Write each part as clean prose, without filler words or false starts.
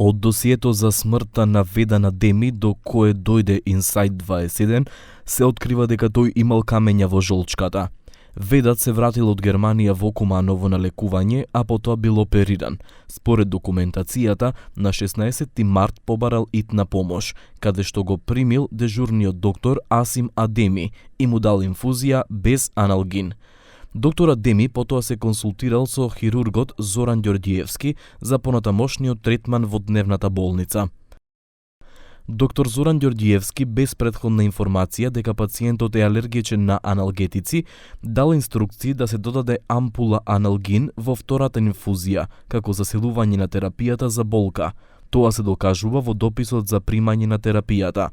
Од досието за смртта на Ведан Адеми до кое дојде Инсайт 21, се открива дека тој имал камења во жолчката. Ведат се вратил од Германија во Куманово на лекување, а потоа бил опериран. Според документацијата, на 16 март побарал итна помош, каде што го примил дежурниот доктор Асим Адеми и му дал инфузија без аналгин. Доктор Адеми потоа се консултирал со хирургот Зоран Ѓорѓиевски за понатамошниот третман во дневната болница. Доктор Зоран Ѓорѓиевски, без претходна информација дека пациентот е алергичен на аналгетици, дал инструкции да се додаде ампула аналгин во втората инфузија, како засилување на терапијата за болка. Тоа се докажува во дописот за примање на терапијата.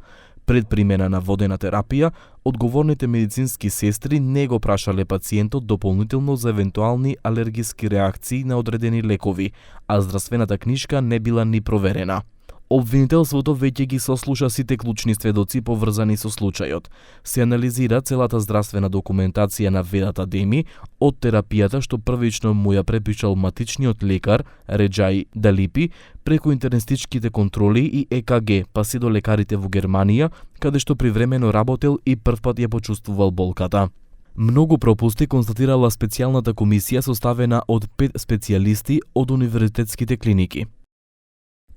Пред примена на водена терапија, одговорните медицински сестри не го прашале пациентот дополнително за евентуални алергиски реакции на одредени лекови, а здравствената книжка не била ни проверена. Обвинителството веќе ги сослуша сите клучни сведоци поврзани со случајот. Се анализира целата здравствена документација на Ведат Адеми од терапијата што првично му ја препишал матичниот лекар Реджај Далипи, преку интернистичките контроли и ЕКГ, па се до лекарите во Германија, каде што привремено работел и првпат ја почувствувал болката. Многу пропусти констатирала специјалната комисија составена од 5 специјалисти од универзитетските клиники.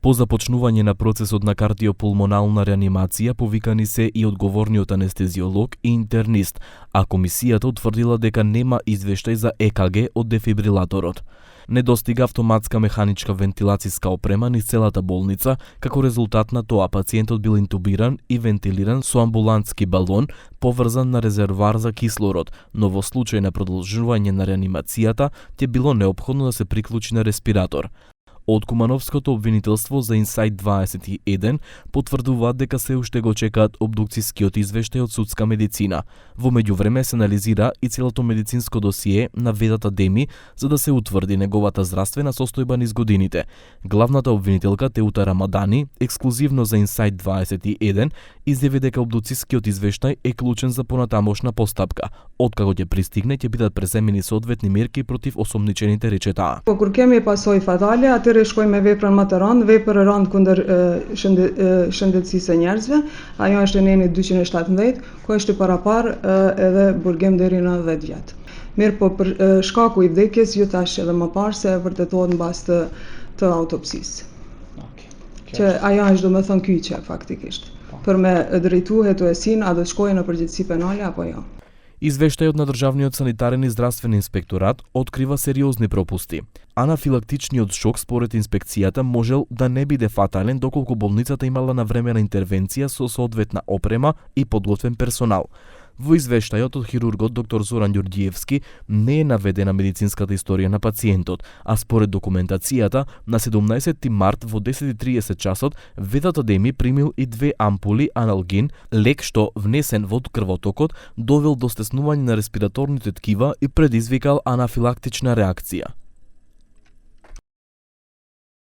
По започнување на процесот на кардиопулмонална реанимација повикани се и одговорниот анестезиолог и интернист, а комисијата утврдила дека нема извештај за ЕКГ од дефибрилаторот. Недостига автоматска механичка вентилацијска опрема низ целата болница, како резултат на тоа пациентот бил интубиран и вентилиран со амбулантски балон поврзан на резервоар за кислород, но во случај на продолжување на реанимацијата ќе било неопходно да се приклучи на респиратор. Од Кумановското обвинителство за Инсайт 21 потврдуваат дека се уште го чекаат обдукцијскиот извештај од судска медицина. Во меѓувреме се анализира и целото медицинско досие на Ведат Адеми за да се утврди неговата здравствена состојба низ годините. Главната обвинителка Теута Рамадани, ексклузивно за Инсайт 21, изјави дека обдукцијскиот извештај е клучен за понатамошна постапка. Откако ќе пристигне, ќе бидат преземени соодветни мерки против осомничените, рече таа. Kur kemi pasojë fatale, atëherë shkojmë me veprën më të rëndë, veprë e rëndë kundër shëndetësisë së njerëzve. Ajo është e neni 217, ku është i paraparë edhe burgim deri në 10 vjet. Mirë, po për shkaku i vdekjes ju thash edhe më parë se vërtetohet mbas të autopsisë. Që ajo është domethënë kyçe faktikisht. Për me drejtu hetuesin, a do të shkojë në përgjegjësi penale apo jo. Извештајот на Државниот санитарен и здравствен инспекторат открива сериозни пропусти. Анафилактичниот шок според инспекцијата можел да не биде фатален доколку болницата имала навремена интервенција со соодветна опрема и подготвен персонал. Во извештајот од хирургот доктор Зоран Ѓорѓиевски не е наведена медицинската историја на пациентот, а според документацијата на 17 март во 10:30 часот Ведат Адеми примил и 2 ампули аналгин, лек што внесен во крвотокот довел до стеснување на респираторните ткива и предизвикал анафилактична реакција.